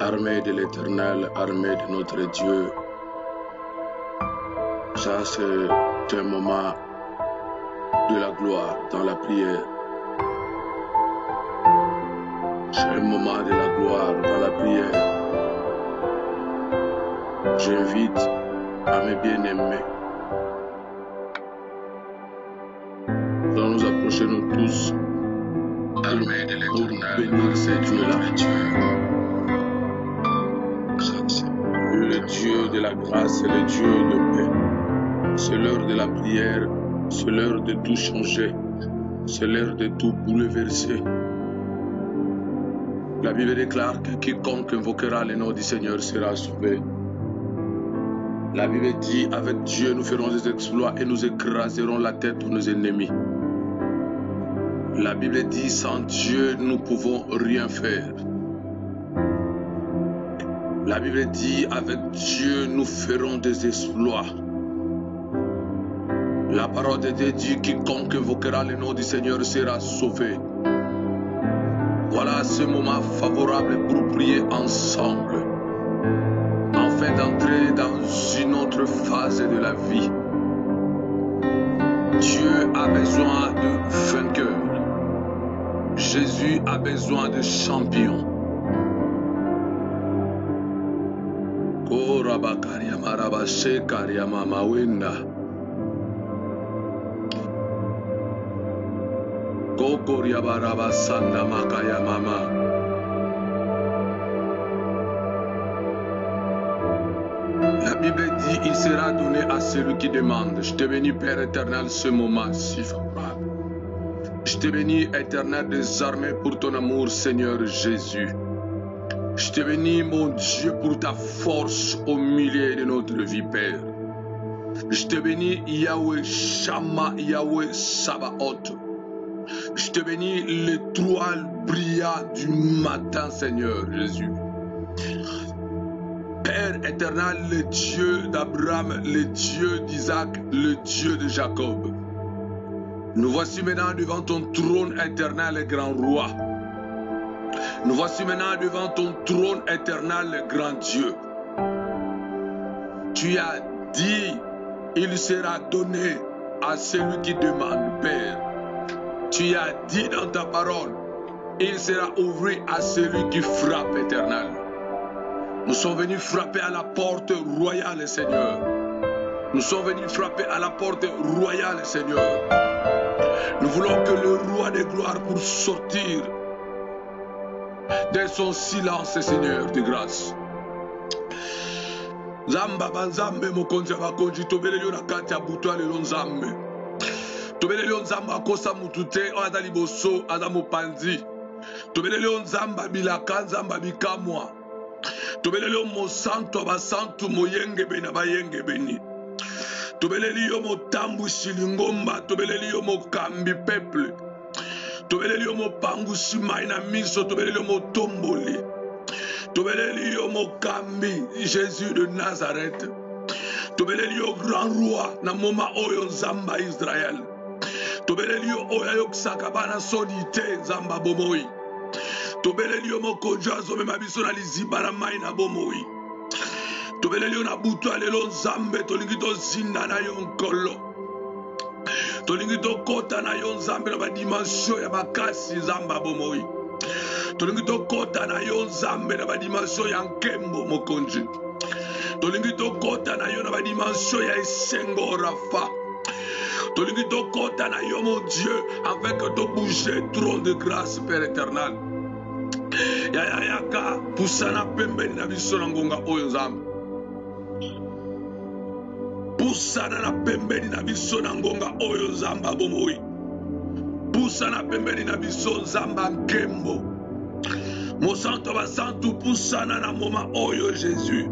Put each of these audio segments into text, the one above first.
Armée de l'Éternel, armée de notre Dieu. Ça, c'est un moment de la gloire dans la prière. C'est un moment de la gloire dans la prière. J'invite à mes bien-aimés. Nous allons nous approcher nous tous. Armée de l'Éternel, bénir ces dieux-là. Le Dieu de la grâce et le Dieu de paix. C'est l'heure de la prière, c'est l'heure de tout changer, c'est l'heure de tout bouleverser. La Bible déclare que quiconque invoquera le nom du Seigneur sera sauvé. La Bible dit, avec Dieu nous ferons des exploits et nous écraserons la tête de nos ennemis. La Bible dit, sans Dieu nous ne pouvons rien faire. La Bible dit, avec Dieu nous ferons des exploits. La parole de Dieu dit, quiconque invoquera le nom du Seigneur sera sauvé. Voilà ce moment favorable pour prier ensemble, afin d'entrer dans une autre phase de la vie. Dieu a besoin de vainqueurs. Jésus a besoin de champions. La Bible dit, il sera donné à celui qui demande. Je te bénis, Père éternel, ce moment si favorable. Je te bénis, éternel des armées, pour ton amour, Seigneur Jésus. Je te bénis, mon Dieu, pour ta force au milieu de notre vie, Père. Je te bénis, Yahweh Shammah, Yahweh Sabaoth. Je te bénis, l'étoile brillant du matin, Seigneur Jésus. Père éternel, le Dieu d'Abraham, le Dieu d'Isaac, le Dieu de Jacob. Nous voici maintenant devant ton trône éternel et grand roi. Nous voici maintenant devant ton trône éternel et grand Dieu. Tu as dit, il sera donné à celui qui demande, Père. Tu as dit dans ta parole, il sera ouvert à celui qui frappe, éternel. Nous sommes venus frapper à la porte royale, Seigneur. Nous sommes venus frapper à la porte royale, Seigneur. Nous voulons que le roi de gloire pour sortir de son silence, Seigneur de grâce. Zamba banzambe mokonzi abakonzi tobeleli na kati ya butu lelo nzambe. Tobeleli nzambe akosa mutu te aza liboso aza mopanzi. Tobeleli nzambe bilaka nzambe bikamwa. Tobeleli mosantu abasantu moyenge bena bayenge beni. Tobeleli yo motambu silingomba, tobeleli yo mokambi peuple. Tobeleli yo mopangusi maina miso, tobeleli yo motomboli. Tobeleli yo mokambi Jésus de Nazareth. Tobeleli yo grand roi na moma oyo nzamba Israël. Tobeleli yo oyo yoksaka bana solite nzamba bomoi. Tobeleli yo mokonjo azomema biso na liziba na mai na bomoi. Tobeleli yo na butu alelo nzambe tolingi tozinda na yo nkolo. Tolingi tokota na yo nzambe na badimension ya bakasi nzamba bomoi. Tolingi tokota na yo nzambe na badimension ya nkembo mokonzi. Tolingi tokota na yo na badimension ya esengo rafa. Tolingi tokota na yo mon Dieu afin que to bouger trône de grâce Père éternel. Yaka pusana pembeni na biso na ngonga oyo nzambe. Pusana na pembeni na biso na ngonga oyo nzamba bomoi. Pusana pembeni na biso nzamba nkembo. Mosanto basantu pusana na moma oyo Jésus.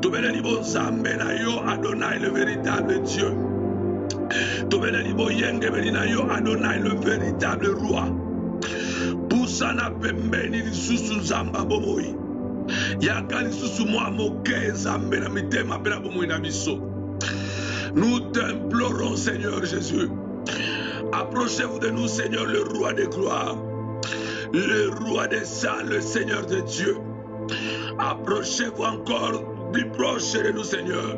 Tobeleli bo nzambe na yo Adonai le véritable Dieu. Tobeleli bo yenge beni na yo Adonai le véritable roi. Pusana pembeni lisusu nzamba bomoi. Yaka lisusu mwa moke nzambe na mitema pena bomoi na biso. Nous t'implorons, Seigneur Jésus. Approchez-vous de nous, Seigneur, le roi de gloire, le roi des saints, le Seigneur de Dieu. Approchez-vous encore plus proche de nous, Seigneur.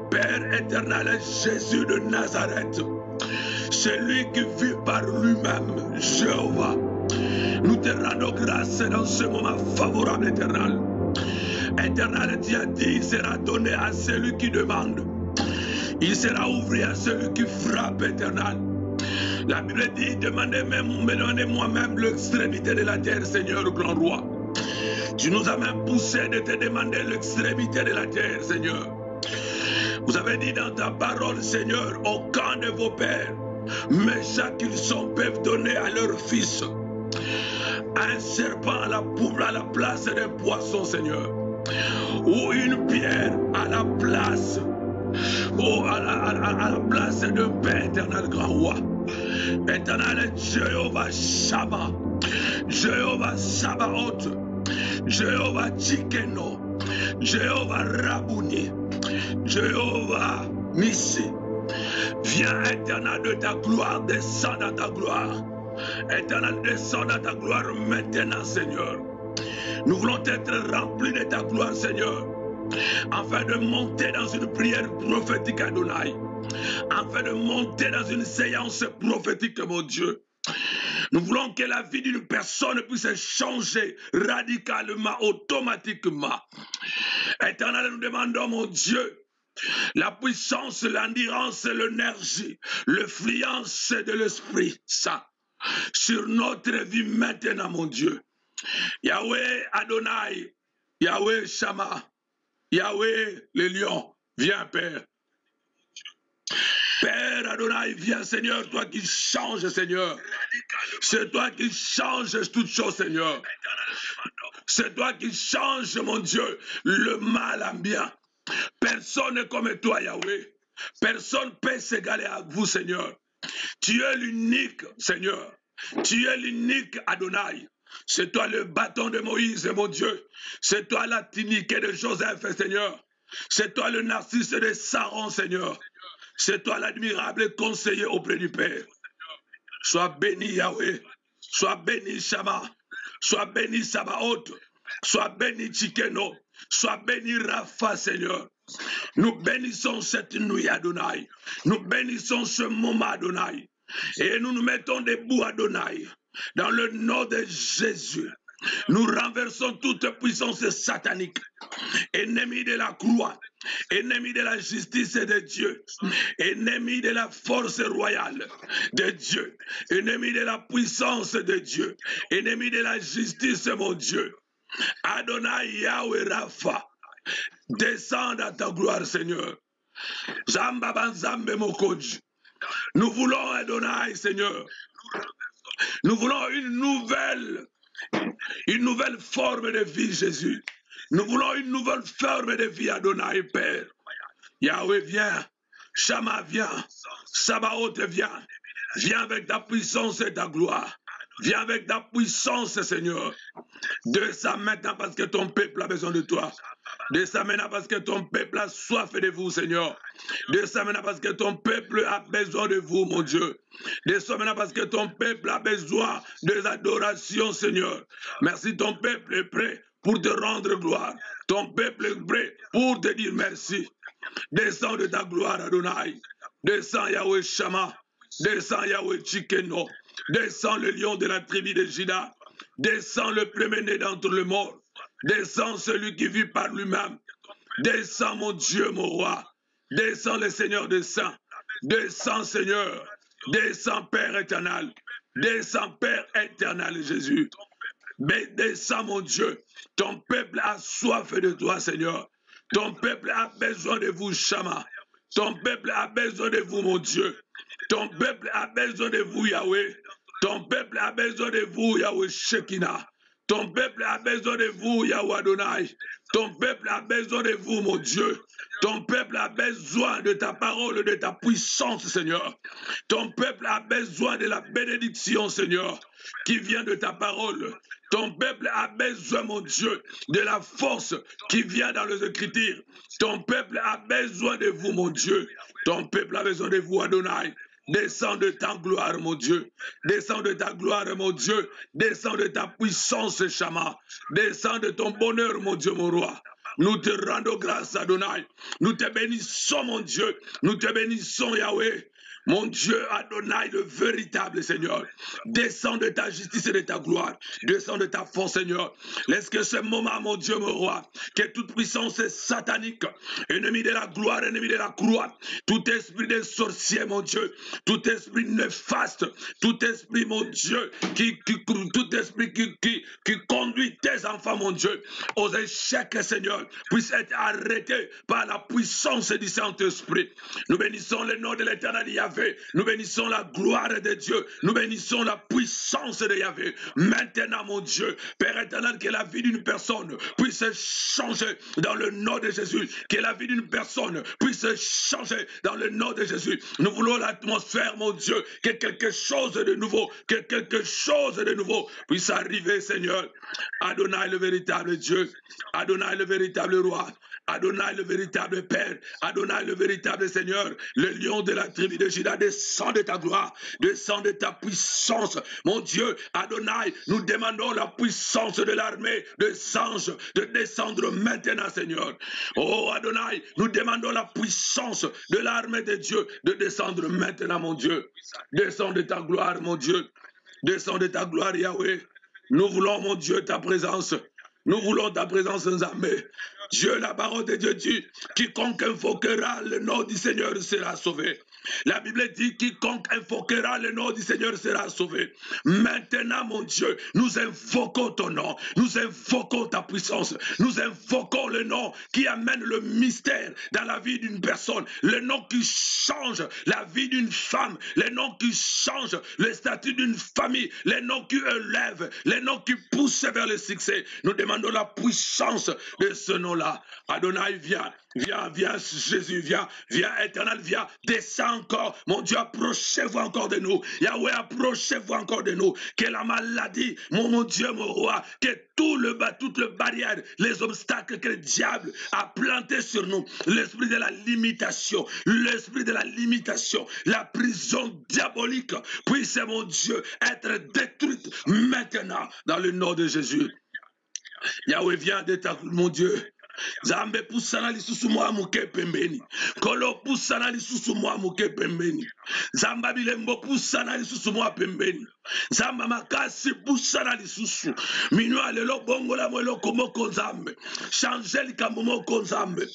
Père éternel, Jésus de Nazareth, celui qui vit par lui-même, Jéhovah. Nous te rendons grâce dans ce moment favorable, éternel. Éternel, tu as dit, il sera donné à celui qui demande. Il sera ouvert à celui qui frappe, éternel. La Bible dit, demandez-moi même l'extrémité de la terre, Seigneur, grand roi. Tu nous as même poussé de te demander l'extrémité de la terre, Seigneur. Vous avez dit dans ta parole, Seigneur, aucun de vos pères, méchants qu'ils sont, peuvent donner à leur fils un serpent à la place d'un poisson, Seigneur. Ou une pierre à la place, à la place d'un Père éternel, grand roi. Éternel Jéhovah Shama, Jéhovah Sabaoth, Jéhovah Tchikeno, Jéhovah Rabouni, Jéhovah Nissi. Viens, éternel de ta gloire, descends dans ta gloire. Éternel, descends dans ta gloire maintenant, Seigneur. Nous voulons être remplis de ta gloire, Seigneur, afin de monter dans une prière prophétique, Adonai, afin de monter dans une séance prophétique, mon Dieu. Nous voulons que la vie d'une personne puisse changer radicalement, automatiquement. Éternel, nous demandons, mon Dieu, la puissance, l'endurance, l'énergie, l'influence de l'Esprit Saint sur notre vie maintenant, mon Dieu. Yahweh Adonai, Yahweh Shama, Yahweh le lion, viens, Père. Père Adonai, viens, Seigneur, toi qui changes, Seigneur. C'est toi qui changes toutes choses, Seigneur. C'est toi qui changes, mon Dieu, le mal en bien. Personne n'est comme toi, Yahweh. Personne ne peut s'égaler à vous, Seigneur. Tu es l'unique, Seigneur. Tu es l'unique Adonai. C'est toi le bâton de Moïse, mon Dieu. C'est toi la tiniquée de Joseph, Seigneur. C'est toi le narcisse de Saron, Seigneur. C'est toi l'admirable conseiller auprès du Père. Sois béni, Yahweh. Sois béni, Shama. Sois béni, Sabaoth. Sois béni, Tchikeno. Sois béni, Rapha, Seigneur. Nous bénissons cette nuit, Adonai. Nous bénissons ce moment, Adonai. Et nous nous mettons debout, Adonai. Dans le nom de Jésus, nous renversons toute puissance satanique, ennemi de la croix, ennemi de la justice de Dieu, ennemi de la force royale de Dieu, ennemi de la puissance de Dieu, ennemi de la justice, mon Dieu. Adonai Yahweh Rapha, descends dans ta gloire, Seigneur. Zamba Banzambe Mokoji. Nous voulons, Adonai, Seigneur. Nous voulons une nouvelle forme de vie, Jésus. Nous voulons une nouvelle forme de vie, Adonai, Père. Yahweh, viens. Shama, viens. Sabaoth, viens. Viens avec ta puissance et ta gloire. Viens avec ta puissance, Seigneur. Descends maintenant parce que ton peuple a besoin de toi. Descends maintenant parce que ton peuple a soif de vous, Seigneur. Descends maintenant parce que ton peuple a besoin de vous, mon Dieu. Descends maintenant parce que ton peuple a besoin de l'adoration, Seigneur. Merci, ton peuple est prêt pour te rendre gloire. Ton peuple est prêt pour te dire merci. Descends de ta gloire, Adonai. Descends, Yahweh Shama. Descends, Yahweh Tchikeno. Descends, le lion de la tribu de Juda. Descends, le premier-né d'entre les morts. Descends, celui qui vit par lui-même. Descends, mon Dieu, mon roi. Descends, le Seigneur des saints. Descends, Seigneur. Descends, Père éternel. Descends, Père éternel, Jésus. Mais descends, mon Dieu. Ton peuple a soif de toi, Seigneur. Ton peuple a besoin de vous, Shama. Ton peuple a besoin de vous, mon Dieu. Ton peuple a besoin de vous, Yahweh. Ton peuple a besoin de vous, Yahweh Shekinah. Ton peuple a besoin de vous, Yahweh Adonai. Ton peuple a besoin de vous, mon Dieu. Ton peuple a besoin de ta parole, de ta puissance, Seigneur. Ton peuple a besoin de la bénédiction, Seigneur, qui vient de ta parole. Ton peuple a besoin, mon Dieu, de la force qui vient dans les Écritures. Ton peuple a besoin de vous, mon Dieu. Ton peuple a besoin de vous, Adonai. Descends de ta gloire, mon Dieu. Descends de ta gloire, mon Dieu. Descends de ta puissance, Shama. Descends de ton bonheur, mon Dieu, mon roi. Nous te rendons grâce, Adonai. Nous te bénissons, mon Dieu. Nous te bénissons, Yahweh. Mon Dieu, Adonai, le véritable Seigneur. Descends de ta justice et de ta gloire. Descends de ta force, Seigneur. Laisse que ce moment, mon Dieu, mon roi, que toute puissance satanique, ennemi de la gloire, ennemi de la croix, tout esprit de sorcier, mon Dieu, tout esprit néfaste, tout esprit, mon Dieu, tout esprit qui conduit tes enfants, mon Dieu, aux échecs, Seigneur, puisse être arrêté par la puissance du Saint-Esprit. Nous bénissons le nom de l'Éternel Yahvé. Nous bénissons la gloire de Dieu. Nous bénissons la puissance de Yahvé. Maintenant, mon Dieu, Père éternel, que la vie d'une personne puisse changer dans le nom de Jésus. Que la vie d'une personne puisse changer dans le nom de Jésus. Nous voulons l'atmosphère, mon Dieu, que quelque chose de nouveau, puisse arriver, Seigneur. Adonai, le véritable Dieu. Adonai, le véritable roi. Adonai, le véritable Père. Adonai, le véritable Seigneur. Le lion de la tribu de Juda, descend de ta gloire, descend de ta puissance. Mon Dieu, Adonai, nous demandons la puissance de l'armée des anges de descendre maintenant, Seigneur. Oh Adonai, nous demandons la puissance de l'armée de Dieu de descendre maintenant, mon Dieu. Descends de ta gloire, mon Dieu. Descends de ta gloire, Yahweh. Nous voulons, mon Dieu, ta présence. Nous voulons ta présence, Nzambe. Dieu, la parole de Dieu dit, quiconque invoquera le nom du Seigneur sera sauvé. La Bible dit, quiconque invoquera le nom du Seigneur sera sauvé. Maintenant, mon Dieu, nous invoquons ton nom, nous invoquons ta puissance, nous invoquons le nom qui amène le mystère dans la vie d'une personne, le nom qui change la vie d'une femme, le nom qui change le statut d'une famille, le nom qui élève, le nom qui pousse vers le succès. Nous demandons la puissance de ce nom-là. Adonai, viens, Jésus, viens, Éternel, viens, descends encore, mon Dieu, approchez-vous encore de nous, Yahweh, approchez-vous encore de nous, que la maladie, mon Dieu, mon roi, que toute le barrière, les obstacles que le diable a plantés sur nous, l'esprit de la limitation, la prison diabolique, puisse, mon Dieu, être détruite maintenant, dans le nom de Jésus. Yahweh, viens de ta, mon Dieu. Zambe pusana lisusu mwa muke pembeni. Kolo pusana lisusu mwa muke pembeni. Zamba bilembo pusana lisusu mwa pembeni. Zamba makasi pusana lisusu. Minwa lelo bongo la mwelo komoko nzambe. Change likambo moko nzambe.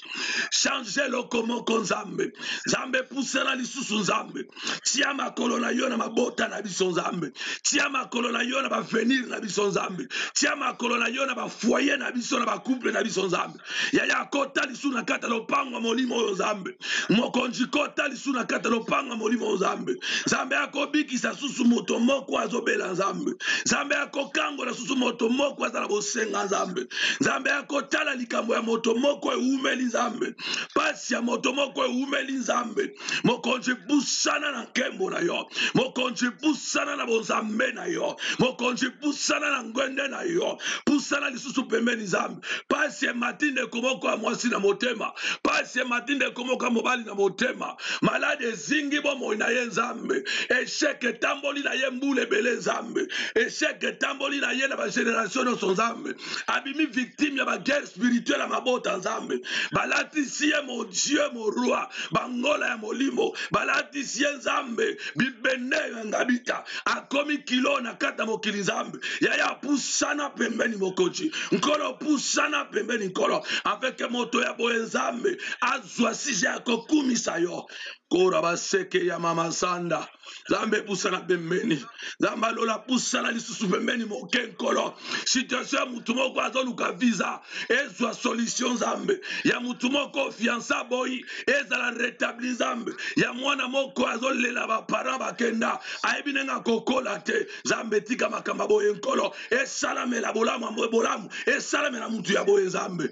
Change lo komoko nzambe. Zambe pusana lisusu nzambe. Tia makolo na yo na mabota na biso nzambe. Tia makolo na yo na ba venir na biso nzambe. Tia makolo na yo na ba foyer na biso na ba couple na biso nzambe. Yaya kota lisu na kata lopanga molimo nzambe. Mokonji kota lisu na kata lopanga molimo nzambe. Zambe akobiki sa susu moto moko azobela nzambe. Zambe akokango na susu moto moko azala bosenga nzambe. Zambe akotala likambo ya moto moko eumeli nzambe. Pasi ya moto moko eumeli nzambe. Mokonji busana na nkembo na yo. Mokonji busana na bonzambe na yo. Mokonji busana na ngwende na yo. Busana lisusu pembeni nzambe. Pasi ya matinde komoko ya mwasi na motema. Pasi ya matinde komoko ya mobali na motema. Malade zingi bomo na ye nzambe. Esheke tamboli na ye mbule bele nzambe. Esheke tamboli na ye na ba generation no nzambe. Abimi victime ya ba guerre spirituelle ya mabota nzambe. Balati siye mon Dieu mon roi. Bangola ya molimo. Balati siye nzambe. Bibene ya ngabita. Akomi kilo na kata mokili nzambe. Yaya pusana pembeni mokochi. Nkolo pusana pembeni nkolo. Avec moto ya boye nzambe. Azwa sije ya kokumisa yo. Kora baseke ya mama sanda. Zambe pusana pembeni. Zamba lola pusana lisusu pembeni moke nkolo. Situation ya mutumoko azoluka visa. Ezwa solution zambe. Ya mutumoko fiança boyi. Ezala rétabli zambe. Ya mwana moko azolela ba parents bakenda. Aibinenga kokola te. Zambe tika makamba boye nkolo. Esalamela bolamu amwe bolamu. Esalamela mutu ya boye zambe.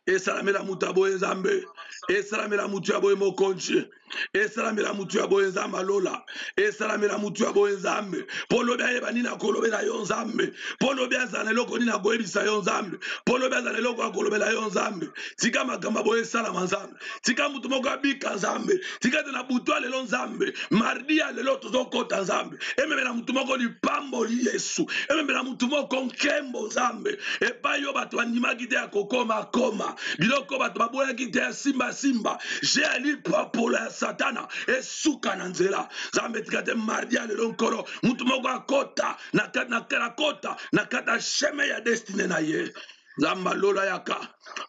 Esalamela mutu ya boye zambe. Esalamela mutu ya boye mokonji. esalamela mutu ya boye nzambe alola esalamela mutu ya boye nzambe mpo lobi ayeba nini akolobela yo nzambe mpo lobi azala na eloko nini akoyebisa yo nzambe mpo lobi azala na eloko akolobela yo nzambe tika makambo boye esalama nzambe tika mutu moko abika nzambe tika te na butu lelo nzambe mardi ya lelo tozokota nzambe ememela mutu moko lipamboli yesu ememela mutu moko nkembo nzambe epai yo bato bandimaki te ya kokoma koma biloko bato baboyaki te ya simba simba je alipapolo ya satana esuka na nzela nzambe tika te mardi ya lelo nkolo mutu moko akota na kata sheme ya destine na ye nzambe alola yaka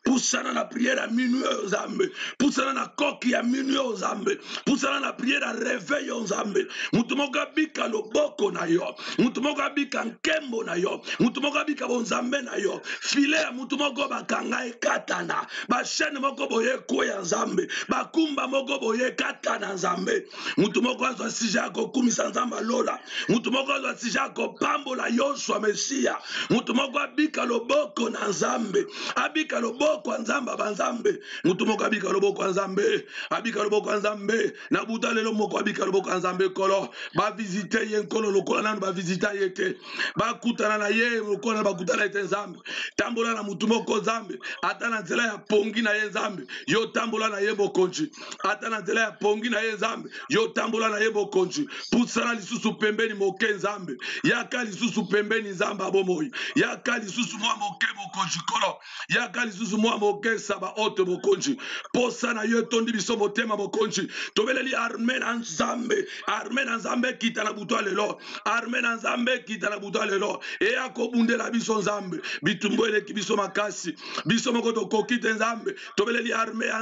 pusana na priere ya minui oyo nzambe pusana na koki ya minui oyo nzambe pusana na priere ya reveil oyo nzambe mutu moko abika loboko na yo mutu moko abika nkembo na yo mutu moko abika bonzambe na yo file ya mutu moko bakanga ekatana bashene moko boye kweya nzambe bakumba moko boye katana nzambe mutu moko azwa sije akokumisa nzambe alola mutu moko azwa sije akopambola yoswa mesiya mutu moko abika loboko na nzambe abika loboko ya nzambe banzambe mutu moko abika loboko ya nzambe abika loboko ya nzambe na buta lelo moko abika loboko ya nzambe kolo bavisite ye nkolo lokola nanu bavisita ye te bakutana na ye lokola na bakutana ye te nzambe tambola na mutu moko nzambe ata na nzela ya pongi na ye nzambe yo tambola na ye bokonzi ata na nzela ya pongi na ye nzambe yo tambola na ye bokonzi pusana lisusu pembeni moke nzambe yaka lisusu pembeni nzambe abomoi yaka lisusu mwa moke bokonzi kolo yaka lisusu mwa moke saba oto bokonzi posa na yo etondi biso motema bokonzi tobeleli arme na nzambe kita na butu lelo arme na nzambe kita na butu lelo eya kobundela biso nzambe bitumbu eleki biso makasi biso moko tokoki te nzambe tobeleli arme ya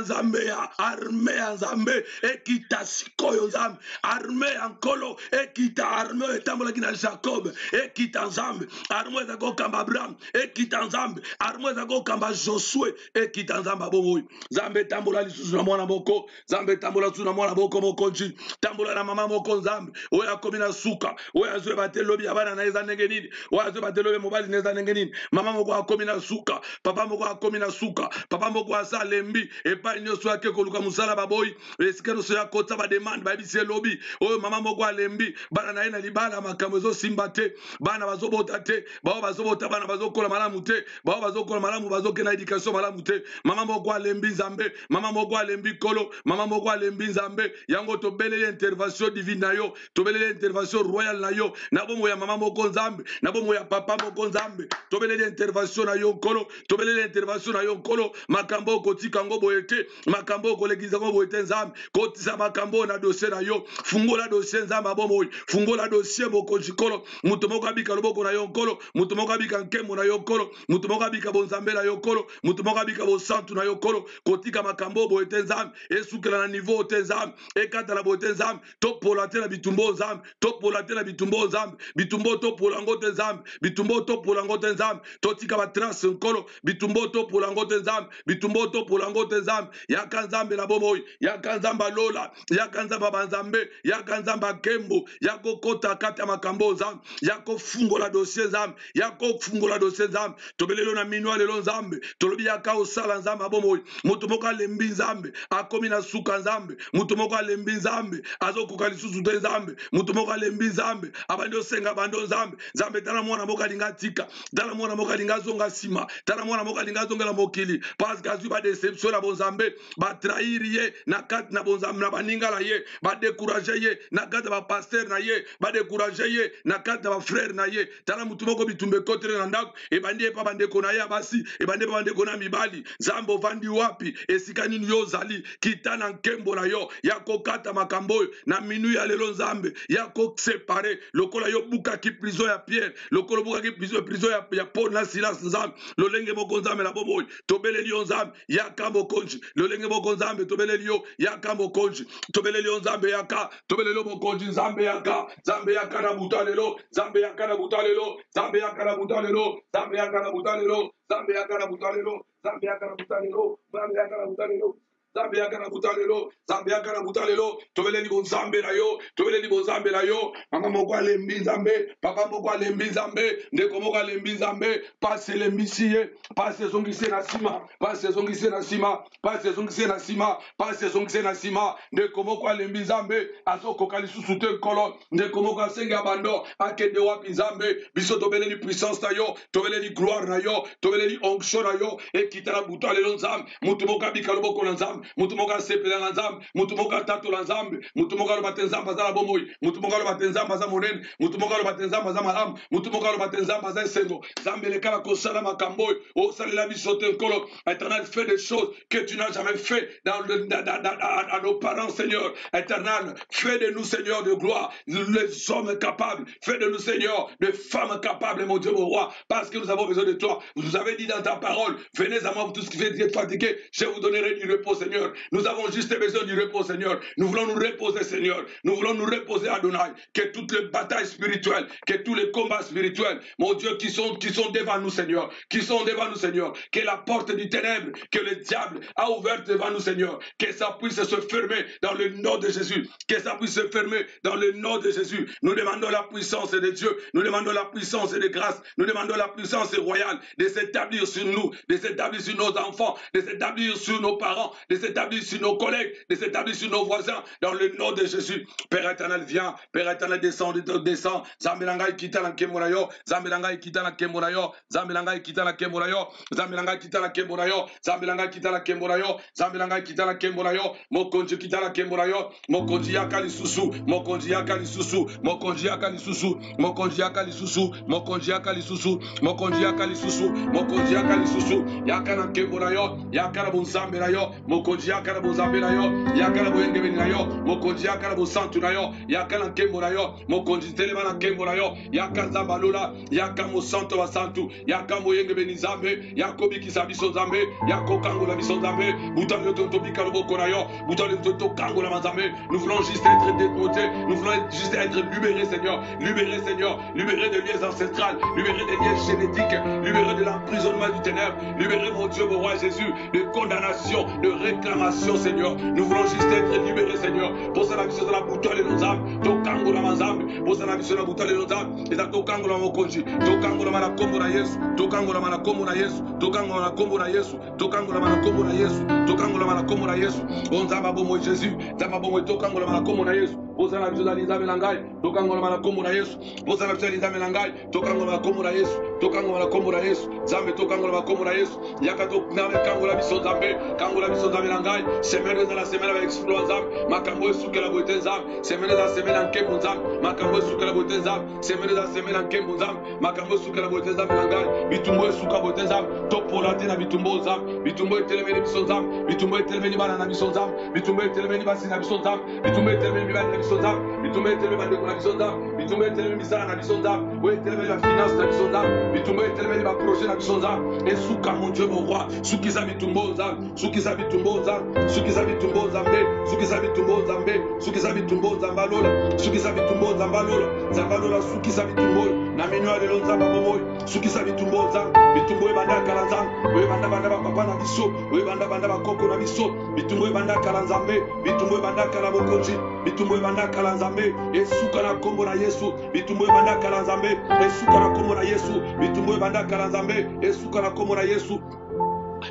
nzambe ekita sikoyo nzambe arme ya nkolo ekita arme oyo etambolaki na jacob ekita nzambe arme oyo ezaki okamba abraham ekita nzambe arme oyo ezaki okamba josue ekita nzambe abomoi nzambe etambola lisusu na mwana moko nzambe etambola lisusu na mwana moko mokonzi tambola na mama moko nzambe oyo akomi na suka oyo azoyeba te lobi ya bana na eza ndenge nini oyo azoyeba te lobi mobali na eza ndenge nini mama moko akomi na suka papa moko akomi na suka papa moko asa lembi epai nyonso ake koluka mosala baboyi esika nyonso ya kota bademande bayebisi elobi oyo mama moko alembi bana na ye na libala makambo ezosimba te bana bazobota te bao bazobota bana bazokola malamu te bao bazokola malamu bazoke na edikasio malamu te mama moko alembi nzambe mama moko alembi kolo mama moko alembi nzambe yango tobeleli intervention divine na yo tobeleli intervention royale na yo na bomo ya mama moko nzambe na bomo ya papa moko nzambe tobeleli intervention na yo nkolo tobeleli intervention na yo nkolo makambo okotika ngo boye te makambo okolekiza ngo boye te nzambe kotisa makambo na dossier na yo fungola dossier nzambe abomoyi fungola dossier mokonzi kolo mutu moko abika loboko na yo nkolo mutu moko abika nkembo na yo nkolo mutu moko abika bonzambe na yo nkolo mutu moko abika bosantu na yo nkolo kotika makambo boye te nzambe esukela na niveau te nzambe ekatala boye te nzambe topola te na bitumbo nzambe topola te na bitumbo nzambe bitumbo topola ngo te nzambe bitumbo topola ngo te nzambe totika batrace nkolo bitumbo topola ngo te nzambe bitumbo topola ngo te nzambe yaka nzambe na bomoi yaka nzambe alola yaka nzambe banzambe yaka nzambe akembo yako kota kata makambo nzambe yako fungola dossier nzambe yako fungola dossier nzambe tobelelo na minwa lelo nzambe tolobi yaka osala nzambe abomoi mutu moko alembi nzambe akomi na suka nzambe mutu moko alembi nzambe azokoka lisusu te nzambe mutu moko alembi nzambe abandi osenga bando nzambe nzambe tala mwana moko alinga tika tala mwana moko alinga azonga nsima tala mwana moko alinga azongela mokili parce que azwi badeception na bonzambe batrahiri ye na kati na bonzambe na baninga na ye badekuraje ye na kati ya bapaster na ye badekuraje ye na kati ya bafrere na ye tala mutu moko bitumba ekotere na ndako ebandi epa bandeko na ye abasi ebandi epa bandeko na mibali nzambe ovandi wapi esika nini yo ozali kita na nkembo na yo ya kokata makambo oyo na minui ya lelo nzambe ya kosepare lokola yo bukaki prison ya Pierre lokola bukaki prison ya Paul na Silas nzambe lolenge moko nzambe na boboyi tobeleli yo nzambe yaka mokonzi lolenge moko nzambe tobeleli yo yaka mokonzi tobeleli yo nzambe yaka tobeleli yo mokonzi nzambe yaka na buta lelo nzambe yaka na buta lelo nzambe yaka na buta lelo nzambe yaka na buta lelo nzambe yaka na buta lelo nzambe yaka na buta lelo nzambe yaka na buta lelo Zambia kana butalelo, Zambia kana butalelo, tobele ni bonzambe na yo, tobele ni bonzambe na yo, mama moko alembi zambe, papa moko alembi zambe, ndeko moko alembi zambe, passe lembisiye, passe zongise na sima, passe zongise na sima, passe zongise na sima, passe zongise na sima, ndeko moko alembi zambe, azoko kalisusu te nkolo, ndeko moko asengi abando, akende wapi zambe, biso tobele ni puissance na yo, tobele ni gloire na yo, tobele ni onction na yo, ekitala butalelo nzambe, mutu moko abika loboko na nzambe, mutu moko asepela na nzambe, mutu moko atatola nzambe, mutu moko aloba te nzambe aza na bomoi, mutu moko aloba te nzambe aza monene, mutu moko aloba te nzambe aza malamu, mutu moko aloba te nzambe aza esengo, nzambe elekala kosala makambo oyo, osalela biso te nkolo, Éternel, fais des choses que tu n'as jamais fait à nos parents, Seigneur, Éternel, fais de nous, Seigneur, de gloire, les hommes capables, fais de nous, Seigneur, des femmes capables, mon Dieu, mon roi, parce que nous avons besoin de toi. Vous nous avez dit dans ta parole, venez à moi, vous tous qui êtes fatigués, je vous donnerai du repos, Seigneur. Nous avons juste besoin du repos, Seigneur. Nous voulons nous reposer, Seigneur. Nous voulons nous reposer, Adonai. Que toutes les batailles spirituelles, que tous les combats spirituels, mon Dieu, qui sont devant nous, Seigneur, qui sont devant nous, Seigneur, que la porte du ténèbre, que le diable a ouverte devant nous, Seigneur, que ça puisse se fermer dans le nom de Jésus, que ça puisse se fermer dans le nom de Jésus. Nous demandons la puissance de Dieu, nous demandons la puissance de grâce, nous demandons la puissance royale de s'établir sur nous, de s'établir sur nos enfants, de s'établir sur nos parents, de s'établir sur nos collègues, de s'établir sur nos voisins, dans le nom de Jésus. Père éternel, viens, Père éternel, descend, descend, Zambelanga kita la kemorayo, Zambelanga kita la kemorayo, Zambelanga kita la kemorayo, Zambelanga kita la kemorayo, Zambelanga kita la kemorayo, Zambelanga kita la kemorayo, Mokonji kita la kemorayo, Mokonji yakali susu, Mokonji yakali susu, Mokonji yakali susu, Mokonji yakali susu, Mokonji yakali susu, Mokonji yakali susu, Mokonji yakali susu, yakana kemorayo, yakana bunzamberayo, Mokonji yakana bunzamberayo, yakana buyengeberayo, Mokonji yakana busantunayo, yakana kemorayo, Mokonji telemana kemorayo, yakaza balula, yakamo santo basantu, yakamo yengebeni zambe, yakobi kisabiso zambe, yakokango la biso zambe, butamyo tobika loboko nayo, butamyo tokango la mazambe. Nous voulons juste être dénotés, nous voulons juste être libérés, Seigneur, libérés des liens ancestrales, libérés des liens génétiques, libérés de l'emprisonnement du ténèbre, libérés, mon Dieu, mon roi Jésus, de condamnation, de réclamation, Seigneur. Nous voulons juste être libérés, Seigneur. Pour ça, la mission de la bouteille de nos âmes, tokango la mazambe, pour ça, la mission de la bouteille de nos âmes, et ça tokango la mokonji, tokango la manakombo na Yesu, tokango la manakombo na Yesu, tokango la manakombo na Yesu, tokango la manakombo na Yesu, tokango la manakombo na Yesu, on zamba bomo Jésus, zamba bomo tokango la manakombo na Yesu. Pour ça, la mission de l'Isame Langai, tokango la manakombo na Yesu, pour ça, la mission de l'Isame Langai, tokango la manakombo na Yesu, tokango la manakombo na Yesu, zambe tokango la manakombo na Yesu, yakato name kango la mission zambe, kango la mission zambe Langai, semaine dans la semaine avec exploit zambe, makambo suke la beauté zambe, semaine dans la semaine en kembo zambe, makambo suke la beauté zambe, semaine dans la semaine en kembo zambe, makambo suke la beauté zambe Langai, bitumbo suka beauté zambe, topola tena bitumbo zambe, bitumbo etelemeni biso zambe, bitumbo etelemeni bana na biso zambe, bitumbo etelemeni basi na biso zambe, bitumbo etelemeni bana na biso zambe, bitumbo etelemeni bana na biso zambe, bitumbo etelemeni bisala na biso zambe, o etelemeni la finance na biso zambe, bitumbo etelemeni ba projet na biso zambe, et suka mon Dieu mon roi, suki za bitumbo zambe, suki za bitumbo zambe, suki za bitumbo zambe, suki za bitumbo zambe, suki za bitumbo zambalola, suki za bitumbo zambalola, zambalola suki za bitumbo na minwa de lonzamba momoy, suki za bitumbo zambe, bitumbo ebanda kalanzambe, ebanda banda ba papa na biso, ebanda banda ba koko na biso, bitumbo ebanda kalanzambe, bitumbo ebanda kalabokonji, bitumbo ebanda kalanzambe, esuka na kombo na Yesu, bitumbo ebanda kalanzambe, esuka na kombo na Yesu, bitumbo ebanda kalanzambe, esuka na kombo na Yesu.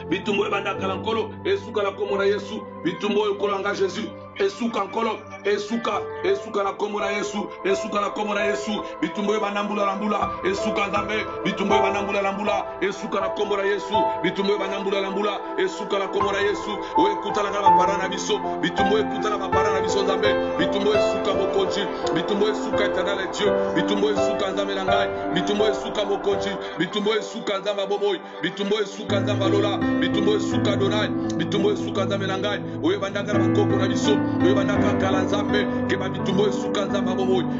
Bitumbo ebanda kalankolo, esuka na kombo na Yesu, bitumbo ekolanga Jésus, esuka nkolo, esuka na kombo na Yesu, esuka na kombo na Yesu, bitumbo ebanda mbula lambula, esuka nzambe, bitumbo ebanda mbula lambula, esuka na kombo na Yesu, bitumbo ebanda mbula lambula, esuka na kombo na Yesu, oekuta na bapara na biso, bitumbo ekuta na bapara na biso nzambe, bitumbo esuka mokonji, bitumbo esuka éternel Dieu, bitumbo esuka nzambe na ngai, bitumbo esuka mokonji, bitumbo esuka nzamba bomoy, bitumbo esuka nzamba lola, bitumbo esuka donai, bitumbo esuka nzambe na ngai, oyebanda kana bakoko na biso,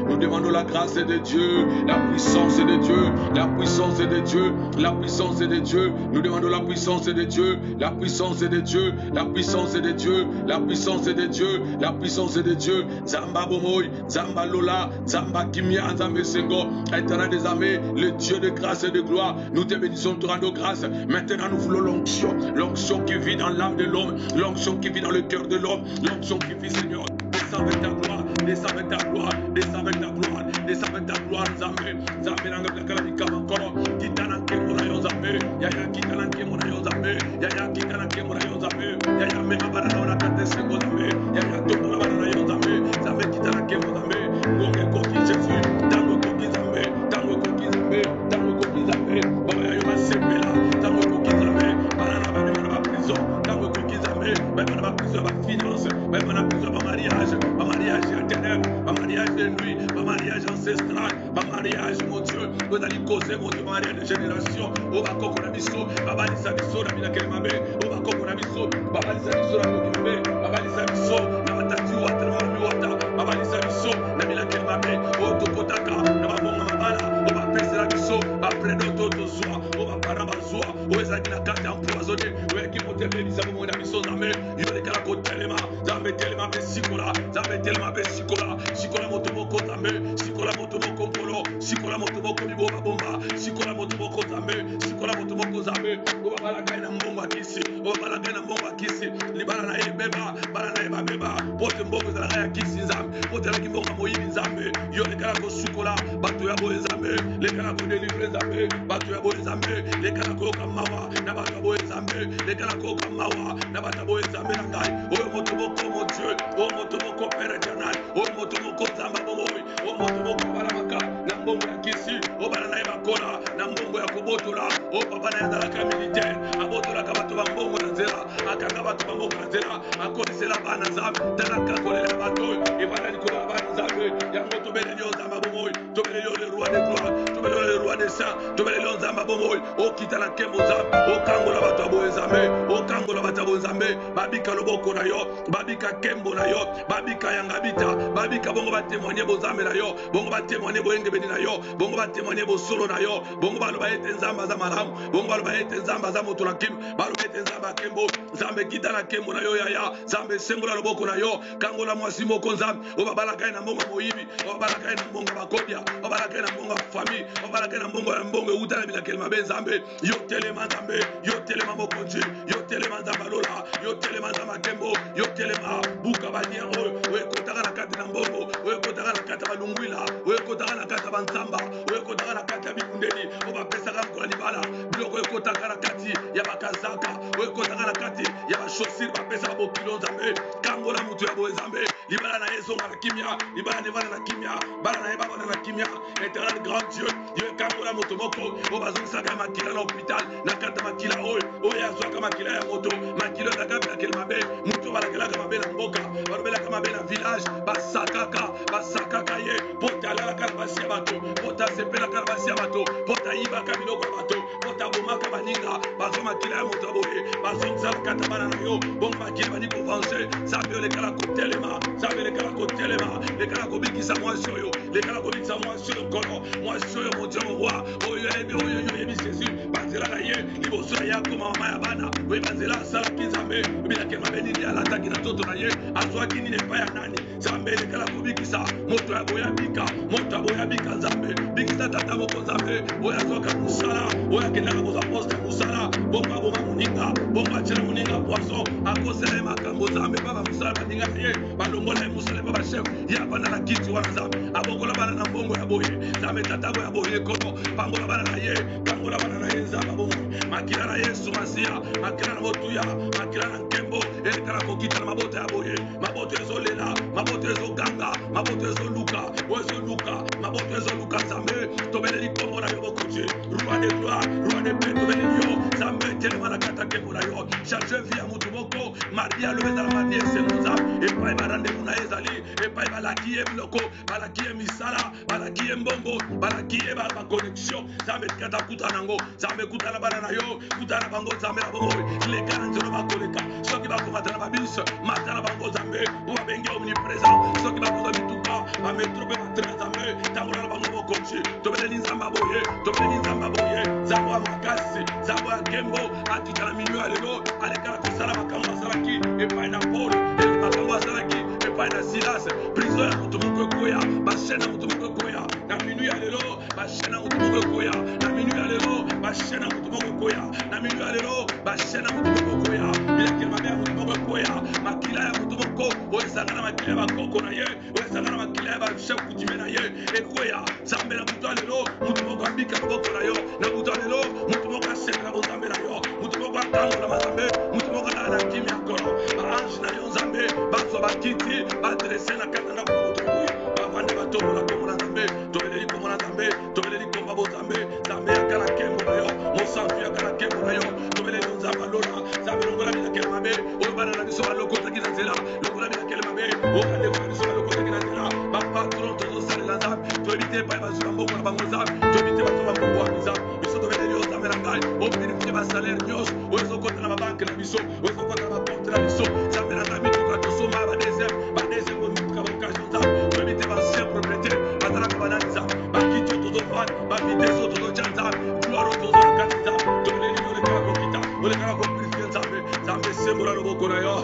Nous demandons la grâce de Dieu, la puissance de Dieu, la puissance de Dieu, la puissance de Dieu. Nous demandons la puissance de Dieu, la puissance de Dieu, la puissance de Dieu, la puissance de Dieu, la puissance de Dieu. Zamba Bomoy, Zamba Lola, Zamba Kimia, Zamba Sengo, éternel des armées, le Dieu de grâce et de gloire. Nous te bénissons, te rendons grâce. Maintenant, nous voulons l'onction, l'onction qui vit dans l'âme de l'homme, l'onction qui vit dans le cœur de l'homme, l'onction qui vit, Seigneur. Descends avec ta gloire, descends avec ta gloire, descends avec ta gloire, descends avec ta gloire, Zambé, Zambé, Nanga, Kalabika, Makoro, Kitana, Kemona, Yozambé, Yaya, Kitana, Kemona, Yozambé, Yaya, Kitana, Kemona, Yozambé, Yaya, Mema, Barana, Kate, Sengo, Zambé, Yaya, Tokona, Barana, Yozambé, Zambé, Kitana, Kemona, Zambé, Ngombe, Koki, Jésus, Tango, Koki, Zambé, Tango, Koki, Zambé, Tango, Koki, Zambé, Baba, Yoma, Sepela, Tango, Koki, Zambé, Barana, Barana, prison, Tango, Koki, Zambé, Barana, prison, finance, Barana, prison, mariage, ma mariage éternel, ma mariage de nuit, ma mariage ancestral, ma mariage, mon Dieu, vous allez causer, mon Dieu, ma mariage de génération, au bas qu'on a mis so, Baba Lisa Bisso, la mina qu'elle m'a mis, au bas qu'on a mis so, Baba Lisa Bisso, la mina qu'elle m'a mis, Baba Lisa Bisso, la matati wata, la mami wata, Baba Lisa Bisso, la mina qu'elle m'a mis, au tokotaka, la mabonga mabala, au bas pèse la Bisso, après d'autres soins, au bas parabazoa, au ezaki la carte empoisonnée, au qui monte bénissa, au mon ami son amé, il y a des cas à côté telema, zambe telema besikola, zambe telema besikola, sikola motomoko zambe, sikola motomoko polo, sikola motomoko biboba bomba, sikola motomoko zambe, sikola motomoko zambe, o bala kaina mbongo akisi, o bala kaina mbongo akisi, libala na ebeba, bala na eba beba, pote mbongo za ya kisi zambe, pote la kimbongo moyibi zambe, yo le kala ko sukola, bato ya boye zambe, le kala ko délivrer zambe, bato ya boye zambe, le kala ko kamawa, na bato ya boye zambe, le kala ko kamawa, na bato ya boye zambe na ngai, o motomoko mon Dieu, o motomoko Père éternel, o motomoko zamba bomoy, o motomoko balamaka, na mbongo ya kisi, o balana ya bakola, na mbongo ya kobotola, o papa na ya dalaka militaire, abotola ka bato ba mbongo na nzela, akanga bato ba mbongo na nzela, akolisela bana zambe, talaka kolela bato, e bana likola bana zambe, yango tobele yo zamba bomoy, tobele yo le roi de gloire, tobele yo le roi des saints, tobele yo zamba bomoy, o kitala kembo zambe, o kangola bato boye zambe, o kangola bato boye zambe, babika loboko na yo, babika kembo na yo, babika yangabita, babika bongo ba témoigner bo zambe na yo, bongo ba témoigner bo engebeni na yo, bongo ba témoigner bo solo na yo, bongo ba loba ete nzamba za malamu, bongo ba loba ete nzamba za moto na kim, ba loba ete nzamba kembo, zambe kita na kembo na yo yaya, zambe sengola loboko na yo, kangola mwasi moko nzambe, o babala kai na mbongo moyibi, o babala kai na mbongo bakobia, o babala kai na mbongo famille, o babala kai na mbongo ya mbongo utala bila kelma be nzambe, yo telema nzambe, yo telema mokonzi, yo telema nzamba lola, yo telema nzamba kembo, yo telema buka badia oyo kotaka na kati na mbongo, oyo kotaka na kati ya balungwila, oyo kotaka na kati ya bansamba, oyo kotaka na kati ya bikundeli, o bapesaka mkola libala, biloko oyo kotaka na kati ya bakazaka, oyo kotaka na kati ya bashosiri bapesaka bokilo nzambe, kangola mutu ya boye nzambe, libala na ye zonga na kimia, libala nevana na kimia, bala na ye babana na kimia, éternel grand Dieu, yo kangola moto moko, o bazongisaka makila na hôpital, na kati ya makila oyo azwaka makila ya moto, makila ezaka bilakeli mabe, mutu balakelaka mabe na mboka, balobelaka mabe na village, basakaka ye, pota alalaka na basi ya bato, pota asepelaka na basi ya bato, pota ayibaka biloko ya bato, pota abomaka baninga, bazwa makila ya moto aboye, bazongisa bakata bana na yo, bongo makili bani kovanse, zambe yo lekala kotelema, zambe lekala kotelema, lekala kobikisa mwasi oyo, lekala kobikisa mwasi oyo kono, mwasi oyo mon Dieu mon roi, oyo yebi Jésus, banzela na ye, liboso na ye akoma mama ya bana, oyo banzela asalaki nzambe, obilake mabe nini alataki na nzoto na ye, azwaki nini epai ya nani, zambe lekala kobikisa, moto ya boya bika, moto ya boya bika nzambe, bikisa tata moko nzambe, oyo azwaka musala, oyo akendaka kozwa poste ya musala, bongo aboma moninga, bongo atyela moninga poisson, akosela ye makambo nzambe, mpa bamusala baninga na ye, balongola ye musala mpa bachef, ye abanda na kiti wana nzambe, abokola bana na mbongo ya boye, nzambe tatako ya boye kono, pangola bana na ye, kangola bana na ye nzambe bongo, makila na yesu masiya, makila na motuya, makila na nkembo, elekala kokita na mabota ya boye, maboto ezolela, maboto ezoganga, maboto ezoluka, ezoluka, maboto ezoluka nzambe, tobeleli kombo na yo bokonzi, roi de gloire, roi de paix, tobeleli yo, nzambe telema na kata kembo na yo, charge vie ya mutu moko, maria lobeza na manie semuza, epai barandemu na ezali, epai balaki ye biloko, balaki ye misala, balaki ye mbongo, balaki ye baconnexion, nzambe kata kuta nango, nzambe kuta na bana na yo, kuta na bango nzambe na bongo, lekana nzelo bakoleka, soki bakomata na babis, mata na bango nzambe Nzambe, on va benga omniprésent, ceux qui va vous habiter tout cas, à mettre trop de Nzambe, tambola ba ngo coach, tobele Nzamba boye, tobele Nzamba boye, Zabo makasi, Zabo Kembo, atikala milieu alelo, alekala kusala makambo salaki, et pas na Paul, et makambo salaki, et pas na Silas, prison ya mutu moko koya, ba chaîne mutu moko koya, na minuit alelo, ba chaîne mutu moko koya, na minuit alelo, ba chaîne mutu moko koya, na minuit alelo, ba chaîne mutu moko koya, bila kelma ya mutu moko koya, makila ya mutu moko, o esangana makila ba koko na ye, o esangana makila ba chef kutime na ye, e koya, Zambe na mutu alelo, mutu moko ambika boko na yo, na mutu alelo, mutu moko asema na Zambe na yo, mutu moko atango na Zambe, mutu moko na kimia kono, ba ange na yo Zambe, ba so ba kiti, ba dresse na katana ko mutu ko, ba vanda ba tobo la komo na Zambe, tobele komo na Zambe, tobele komba bo Zambe, Zambe akala kembo na yo, mo santu akala kembo na yo, tobele Nzamba lona, Zambe longola bila kelma be, o bana na biso baloko taki na zela, longola bila kelma be, o kande ko biso baloko taki na zela, ba patron to sale la Zambe, to ebite pa ba zula mboko na bango Zambe, to ebite ba to ba mboko wa Zambe, biso tobele yo Zambe na ngai, o bénéficie ba salaire nyos, o zo kota na ba banque na biso, o zo kota na ba porte na biso, Zambe na ngai to ka to so ma ba deuxième ko mutuka ba occasion Zambe, to ebite ba chef propriétaire, ba tala ka ba na Zambe, ba kiti to zo fan, ba vite so to zo chanza, tuaro to zo ka Zambe, to ebele yo le ka ko kita, o le ka ko Christian Zambe, Zambe sembura lo boko na yo.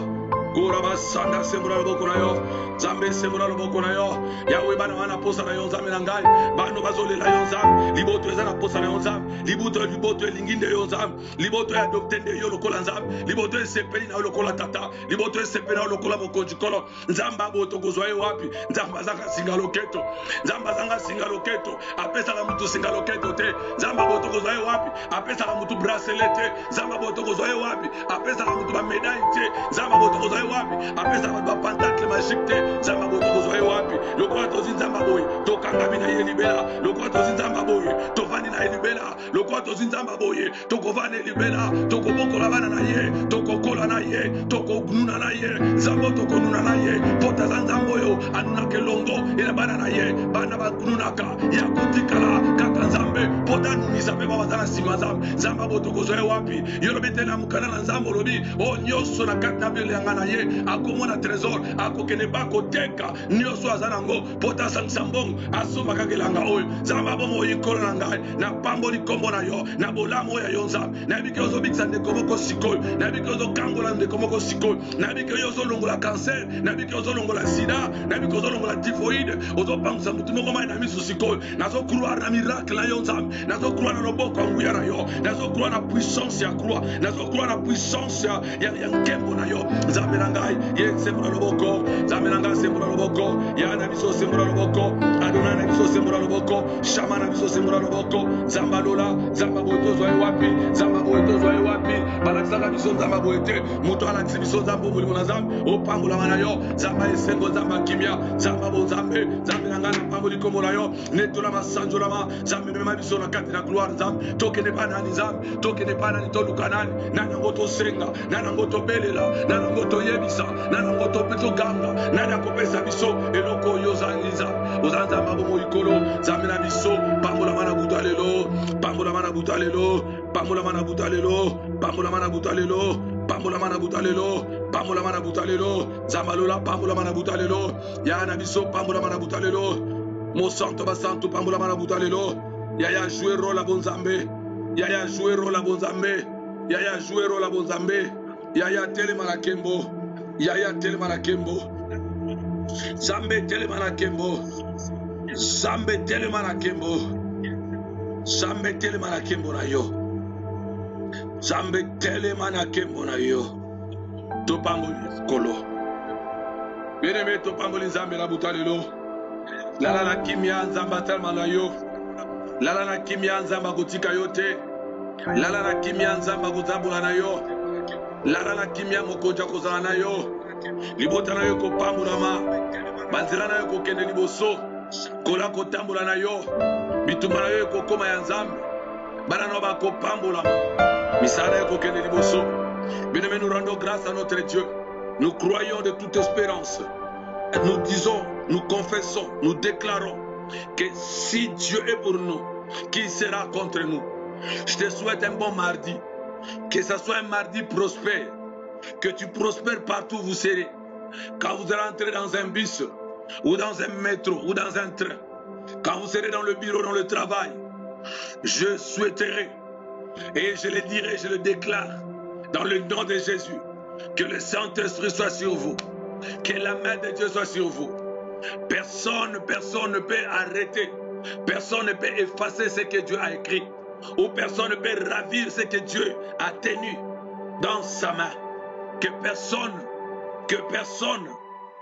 Kura basanda sembura loboko na yo, Zambe sembura loboko na yo, Yahweh bana wana posa na yo Zambe na ngai, bano bazolela yo Zambe, liboto ezana posa na yo Zambe, liboto elinginde yo Zambe, liboto ya doctrine de yo lokola Zambe, liboto esepeli na yo lokola tata, liboto esepeli na yo lokola mokonzi kolo, Nzamba boto kozwa yo wapi, Nzamba zanga singa loketo, Nzamba zanga singa loketo, apesa la mutu singa loketo te, Nzamba boto kozwa yo wapi, apesa la mutu bracelet te, Nzamba boto kozwa yo wapi, apesa la mutu ba médaille te, Nzamba boto kozwa yo wapi, apesa la mutu ba pentacle magique te, Nzamba boto kozwa yo wapi, lokola tozi Nzamba boy, tokanga bina ye libela, lokola tozi Nzamba boy, tovani na ye libela, lokola tozi Nzamba boy, tokovane libela, tokobokola bana na ye, tokokola na ye, tokonuna na ye, Nzambo tokonuna na ye, pota za Nzambo yo, anuna kelongo, ila bana na ye, bana bakununaka, ya kutikala, kaka Nzambe, pota numisa pe baba zana sima Nzambe, Nzamba boto kozwa yo wapi, yolobi tena mukana na Nzambo lobi, o nyoso na kata bele yanga na ye, akomona trésor, akokene bako teka, nyoso azanango, pota sang sambong, asuma kakelanga oyo, Nzamba bomo yikolo na ngai, na pambo ni kombo na yo, na bolamo ya yo Nzambe, na biki ozo bikisa ndeko moko sikoyo, na biki ozo kangola ndeko moko sikoyo, na biki ozo longola cancer, na biki ozo longola sida, na biki ozo longola typhoïde, ozo pangisa mutu moko mai na miso sikoyo, nazo croire na miracle na yo Nzambe, nazo croire na loboko nguya na yo, nazo croire na puissance ya croix, nazo croire na puissance ya nkembo na yo, Nzambe na ngai, ye sembura loboko, Nzambe na ngai sembura loboko, ya na biso sembura loboko, Adonai na biso sembura loboko, Shama na biso sembura loboko, Nzamba lola, Nzamba boto zwa wapi, Nzamba boto zwa wapi, balakisaka biso Nzamba boete, muto alakisi biso Nzamba mulimo na Nzambe, opambola mana yo, Nzamba esengo Nzamba kimia, Nzamba bo Nzambe, Nzambe na ngai na pambo likombo na yo, netola masanjola ma, Nzambe mema biso na kati na gloire Nzambe, tokende pa nani Nzambe, tokende pa nani toluka nani, nani yango tosenga, nani yango tobelela, nani yango toyebisa, nani yango toganga, nani akopesa biso eloko oyo ozali Nzambe, ozali Nzamba bomo ikolo, Nzambe na biso, pambola mana buta lelo, pambola mana buta lelo, pambola mana buta lelo, pambola mana buta lelo, pambola mana buta lelo, pambola mana buta lelo, Nzamba lola pambola mana buta lelo, ya na biso pambola mana buta lelo, mo santo ba santo pambola mana buta lelo, ya jouer rôle la bon Nzambe, ya jouer rôle la bon Nzambe, ya jouer rôle la bon Nzambe, ya telema na kembo, ya telema na kembo, Nzambe telema na kembo, Nzambe telema na kembo, Nzambe telema na kembo na yo, Nzambe telema na kembo na yo, topamboli kolo, bien-aimé topamboli Nzambe na buta lelo, lala na kimia Nzamba telema na yo, lala na kimia Nzamba kotika yo te, lala na kimia Nzamba kozabula na yo, lala na kimia mokonja kozala na yo, libota na yo kopambola ma, banzela na yo kokende liboso, kola kotambola na yo, bitumba na yo kokoma ya Nzambe, bana no bakopambola ma, misala na yo kokende liboso. Bien-aimés, nous rendons grâce à notre Dieu. Nous croyons de toute espérance. Nous disons, nous confessons, nous déclarons que si Dieu est pour nous, qui sera contre nous? Je te souhaite un bon mardi. Que ce soit un mardi prospère. Que tu prospères partout où vous serez. Quand vous allez entrer dans un bus, ou dans un métro, ou dans un train, quand vous serez dans le bureau, dans le travail, je souhaiterais, et je le dirai, je le déclare, dans le nom de Jésus, que le Saint-Esprit soit sur vous, que la main de Dieu soit sur vous. Personne ne peut arrêter, personne ne peut effacer ce que Dieu a écrit, ou personne ne peut ravir ce que Dieu a tenu dans sa main. Que personne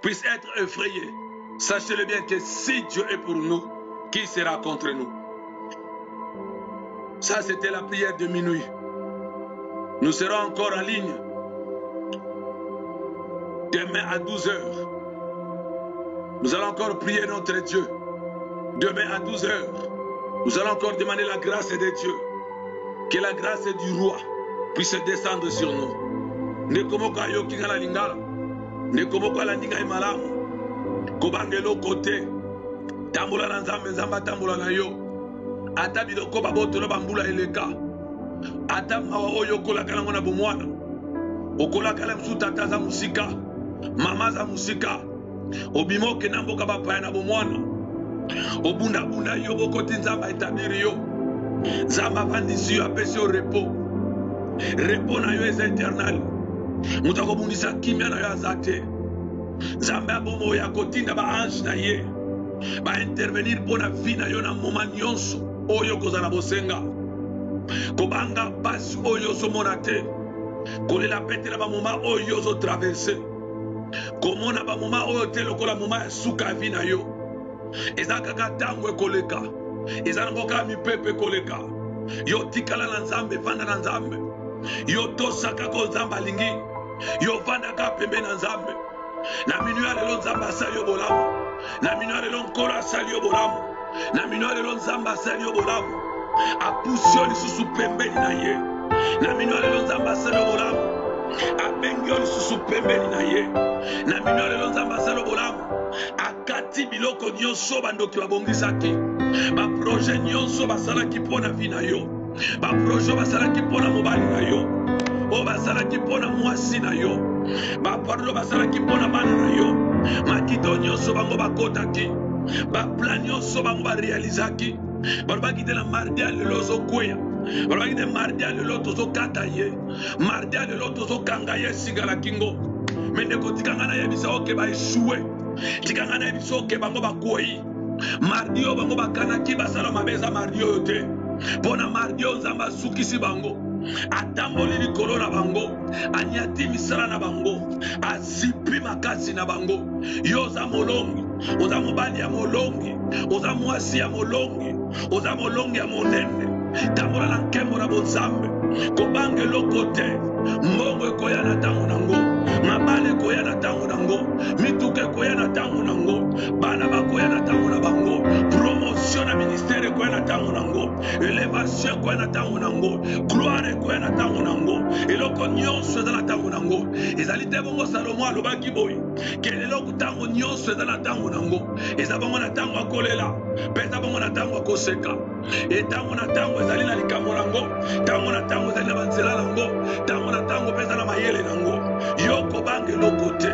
puisse être effrayé. Sachez-le bien que si Dieu est pour nous, qui sera contre nous? Ça, c'était la prière de minuit. Nous serons encore en ligne demain à 12 h. Nous allons encore prier notre Dieu. Demain à 12 h, nous allons encore demander la grâce de Dieu. Que la grâce du roi puisse descendre sur nous. Ne komoka yo kingala lingala. Ne komoka la ndinga imalamu. Kobangelo kote. Tambula na nzambe nzamba tambula na yo. Ata biloko baboto no bambula eleka. Ata mawa oyo kolaka na bomwana. Okolaka la msuta taza musika. Mama za musika. Obimoke na mboka bapaya na bomwana. Obunda bunda yo bokoti nzamba etabiri yo. Nzamba vandisi yo apesi yo repo. Repo na yo eza eternal. Mutako bundisa kimia na yo azate. Nzambe abomo ya kotinda ba ange na ye. Ba intervenir pona vie na yo na moma nyonso. Oyo kozala bosenga. Kobanga pasi oyo somona te. Kolela pete na ba moma oyo zo traverser. Komona ba moma oyo te lokola moma ya suka vie na yo. Eza kaka tango ekoleka. Eza ngoka mipepe koleka. Yo tikala na nzambe vanda na nzambe. Yo tosaka ko nzamba lingi. Yo vanda ka pembe na nzambe. Na minua lelo nzamba asali yo bolamu. Na minua lelo nkolo asali yo bolamu. Na minua lelo nzamba asali yo bolamu. Apusi yo lisusu pembeni na ye. Na minua lelo nzamba asali yo bolamu. Abengi yo lisusu pembeni na ye. Na minua lelo nzamba asali yo bolamu. Akati biloko nyonso bandoki babongisaki. Ba projet nyonso basalaki mpona vi na yo. Ba projet basalaki mpona mobali na yo. O basalaki mpona mwasi na yo. Ba parlo basalaki mpona bana na yo. Makito nyonso bango bakotaki. Ba plan nyonso bango barealizaki. Balobaki te na mardi ya lelo ozokweya. Balobaki te mardi ya lelo tozokata ye. Mardi ya lelo tozokanga ye sigala kingo. Mendeko tikanga na yebisa oke ba eshue. Tikanga na yebisa oke bango bakwoyi. Mardi yo bango bakanaki basala mabeza mardi yo te. Pona mardi yo nzamba sukisi bango. Atamboli likolo na bango. Anyati misala na bango. Azipi makasi na bango. Yo za molongi. Oza mobali ya molongi. Oza mwasi ya molongi. Oza molongi ya monene. Tambola na nkembo na bozambe. Kobange lokote. Mbongo ekoya na tango nango. Mabale ekoya na tango nango. Mituke ekoya na tango nango. Bana bakoya na tango na bango. Promotion na ministère ekoya na tango nango. Elevation ekoya na tango nango. Gloire ekoya na tango nango. Eloko nyonso eza na tango nango. Ezali te bongo Salomo alobaki boye. Kelelo tango nyonso eza na tango nango. Eza bongo na tango akolela. Peza bongo na tango akoseka. E tango na tango ezali na likambo nango. Tango na tango ezali na banzela nango. Tango na tango peza na mayele nango. Yoko bange lokote.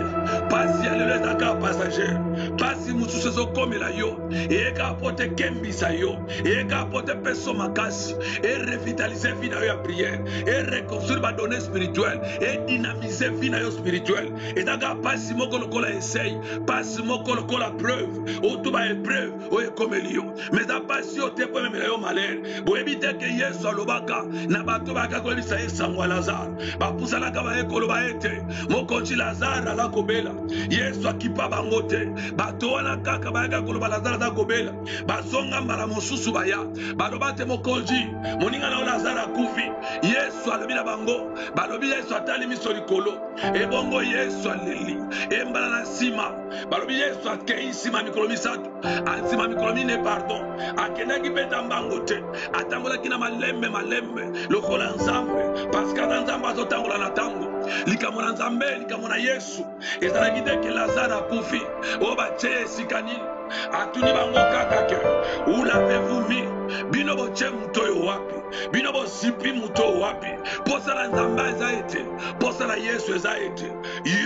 Pasi ya lelo ezaka passager. Pasi mususu ezokomela yo. Eka apote kembisa yo. Eka apote peso makasi. Et revitaliser vie na yo ya prière. Et reconstruire ba données spirituelles. Et dynamiser vie na yo spirituelle. Ezaka pasi moko lokola essaye. Pasi moko lokola preuve. Otuba épreuve. Oye komeli yo. Mais a pasi yo te po memela yo malheur. Bo ebite ke Yesu alobaka. Na bato baka kolisa esango Lazare. Ba pusalaka ba ekoloba ete. Mokonzi Lazare ala kobela. Yesu akipa bango te. Bato wana kaka bayaka koloba Lazare za kobela. Bazonga mbala mosusu baya. Baloba te mokonzi. Moninga na Lazare akufi. Yesu alobi na bango. Balobi Yesu atali miso likolo. E bongo Yesu aleli. E mbala na sima. Balobi Yesu akei sima mikolo misatu. Ansima mikolo mine pardon. Akendaki peta mbango te. Atambolaki na malembe. Lokola nzambe. Parce que nzambe azotambola na tango. Likambo na nzambe, likambo na Yesu. Ezalaki te ke Lazare akufi. O batie esikani. Atuni bango kaka ke. Où l'avez-vous mis? Bino boche mutoyo wapi? bino bosipi muto wapi posa na nzambe eza ete posa na yesu eza ete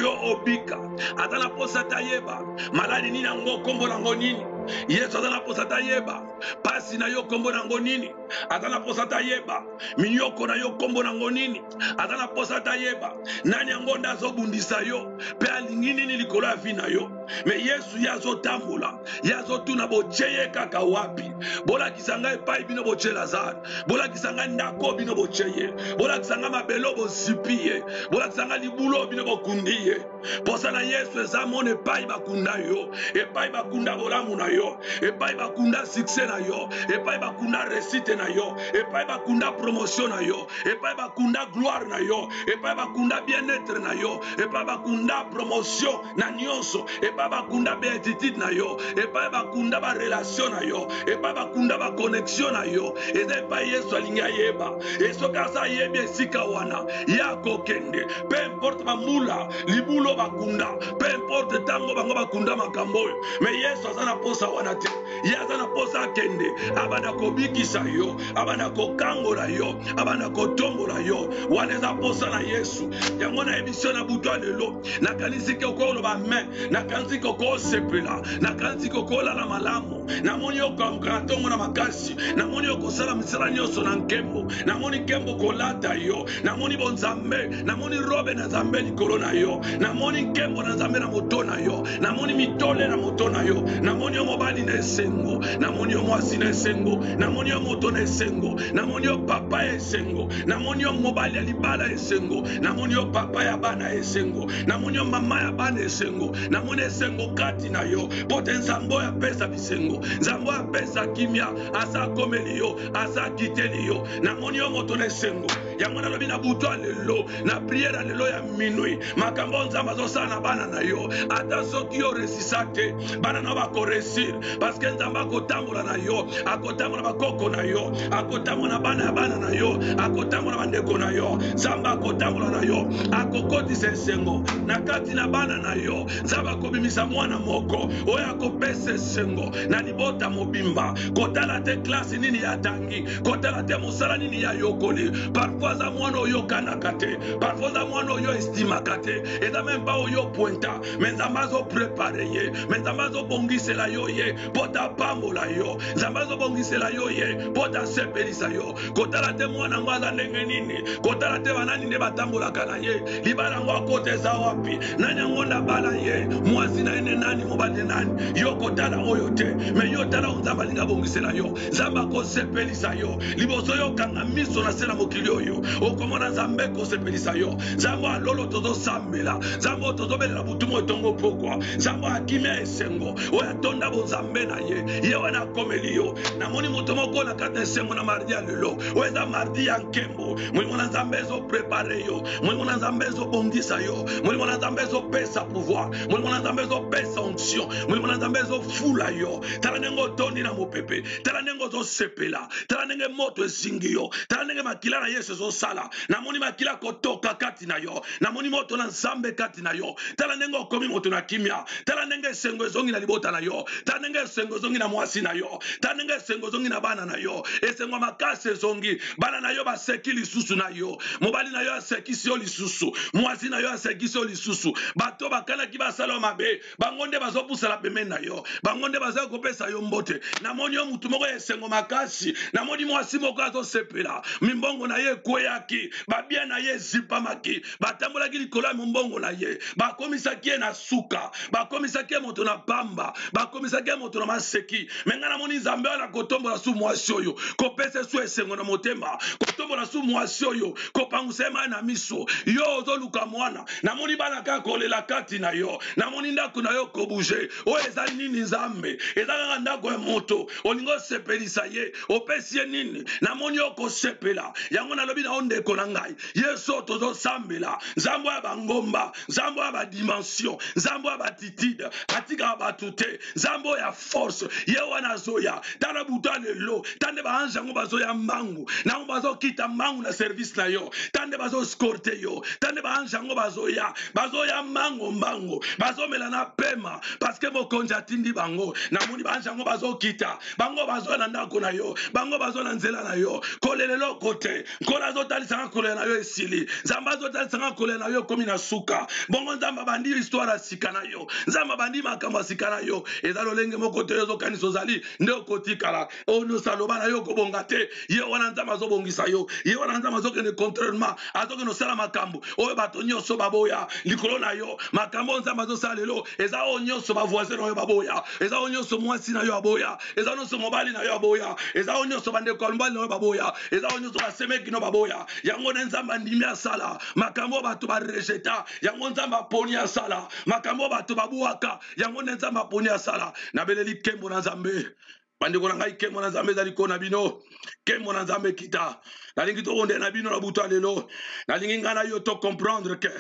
yo obika ata na posa tayeba maladi nini yango kombo nango nini yesu aza na posa tayeba pasi na yo kombo nango nini aza na posa tayeba minyoko na yo kombo nango nini aza na posa tayeba nani yango nde azobundisa yo mpe alingi nini likolo ya vi na yo me yesu ye azotambola ye azotuna botie ye kaka wapi bolakisa ngai epai bino botie lazare bolakisa ngai ndako bino botie ye bolakisa ngai mabelo bosipi ye bolakisa ngai libulo bino bokundi ye posa na yesu eza mona epai bakunda yo epai bakunda bolamu na yo epai bakunda succès na yo epai bakunda réussite na yo epai bakunda promotion na yo epai bakunda gloire na yo epai bakunda bien-être na yo epai bakunda promotion na nyonso epai bakunda béatitude na yo epai bakunda ba relation na yo epai bakunda ba connexion na yo eza epai yesu alingi ayeba esoki aza ayebi esika wana ye akokende peu importe bambula libulo bakunda peu importe ntango bango bakunda makambo oyo me yesu aza na posa wana te ye aza na posa akende abanda kobikisa yo abanda kokangola yo abanda kotombola yo wana eza posa na yesu yango nayebisi yo na butu ya lelo nakanisi ke okoloba me nakanisi ke okosepela nakanisi ke okolala malamu namoni yo kokamukana ntongo na makasi namoni yo kosala misala nyonso na nkembo namoni nkembo kolata yo namoni bonzambe namoni robe na nzambe likolo na yo namoni nkembo na nzambe na moto na yo namoni mitole na moto na yo namoni yo mobali na esengo namoni yo mwasi na esengo namoni yo moto na esengo namoni yo papa ya esengo namoni yo mobali ya libala esengo namoni yo papa ya bana esengo namoni yo mama ya bana esengo namoni esengo kati na yo pote nzambe oyo apesa bisengo nzambe oyo apesa kimia asa akomeli yo asa akiteli yo namoni yo moto na esengo yango nalobi na butu ya lelo na priere ya lelo ya minui makambo nzambe azosala na bana na yo ata soki yo resisa te bana na bakoresir parceke nzambe akotambola na yo akotambola bakoko na yo akotambola na bana ya bana na yo akotambola bandeko na yo nzambe akotambola na yo akokotisa esengo na kati na bana na yo nzambe akobimisa mwana moko oyo akopesa esengo na libota mobimba kotala te klase nini yatangi kotala te mosala nini yayokoli parfois aza mwana oyo okanaka te parfois aza mwana oyo estimaka te eza meme mpa oyo pointa me nzambe azoprepare ye me nzambe azobongisela yo ye mpo tapambola yo nzambe azobongisela yo ye mpo tasepelisa yo kotala te mwana ngo aza ndenge nini kotala te banani nde batambolaka na ye libala ngo akota eza wapi nani yango ndabala ye mwasi na ye nde nani mobali nani yo kotala oyo te me yo tala nzambe alingi abongisela yo nzambe akosepelisa yo liboso yo okanga miso na se na mokili oyo okomona nzambe kosepelisa yo nzambe alolo tozosambela nzambe tozobelela butu mo etongo pokwa nzambe akimia esengo oyo atonda bonzambe na ye wana akomeli yo namoni moto moko na kati esengo na mardi ya lelo oyo eza mardi ya nkembo molimo na nzambe ezoprepare yo molimo na nzambe ezobongisa yo molimo na nzambe ezopesa pouvoir molimo na nzambe ezopesa onction molimo na nzambe ezofula yo tala ndenge otondi na mopepe tala ndenge ozosepela tala ndenge moto ezingi yo tala ndenge makila na yesu ezosala namoni makila kotoka kati na yo namoni moto na nzambe kati na yo tala ndenge okomi moto na kimia tala ndenge esengo ezongi na libota na yo tala ndenge esengo ezongi na mwasi na yo tala ndenge esengo ezongi na bana na yo esengo makasi ezongi bana na yo baseki lisusu na yo mobali na yo asekisi yo lisusu mwasi na yo asekisi yo lisusu bato bakanaki basala mabe bango nde bazopusala pembeni na yo bango nde bazali kopesa yo mbote namoni yo mutu moko esengo makasi namoni mwasi moko azosepela mimbongo na ye ekweyaki babia na ye ezipamaki batambolaki likolo ya mimbongo na ye bakomisaki ye na suka bakomisaki ye moto na pamba bakomisaki ye moto na maseki menga namoni nzambe oyo na kotombola su mwasi oyo kopesa su esengo na motema kotombola su mwasi oyo kopangusa ye mai na miso yo ozoluka mwana namoni bana kaka kolela kati na yo namoni ndako na yo kobuje oyo eza nini nzambe eza kaka ndako ya moto olingi osepelisa ye opesi ye nini namoni yo kosepela yango nalobi bina onde konangai yeso tozo sambela nzambo ya bangomba nzambo ya ba dimension nzambo ya batitide atika batute nzambo ya force ye wana zoya tana buta lelo tande ba anja ngo bazoya mangu na ngo bazokita mangu na service na yo tande bazo scorte yo tande ba anja ngo bazoya mango mbango bazomela na pema parce que mokonja tindi bango na moni ba anja ngo bazokita bango bazo na ndako na yo bango bazo na nzela na yo kolelelo kote kola zotalisa kolela na yo esili nzamba zotalisa kolela na yo komi na suka bongo nzamba bandi histoire asika na yo nzamba bandi makambo asika na yo ezalo lenge moko te yo kanisa ozali nde okotikala ono saloba na yo kobonga te ye wana nzamba azobongisa yo ye wana nzamba azokende contrairement azokende osala makambo oyo bato nyonso baboya likolo na yo makambo nzamba azosala lelo eza oyo nyonso bavoisin na yo baboya eza oyo nyonso mwasi na yo aboya eza oyo nyonso mobali na yo aboya eza oyo nyonso bandeko ya mobali na yo baboya eza oyo nyonso basemeki no baboya yango nde nzambe andimi asala makambo bato barejeta yango nzambe aponi asala makambo bato babuaka yango nde nzambe aponi asala nabeleli kembo na nzambe bandeko na ngai kembo na nzambe ezali ko na bino kembo na nzambe kita nalingi tokonde na bino na butu ya lelo nalingi ngai na yo to comprendre que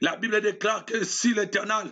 la Bible déclare que si l'Éternel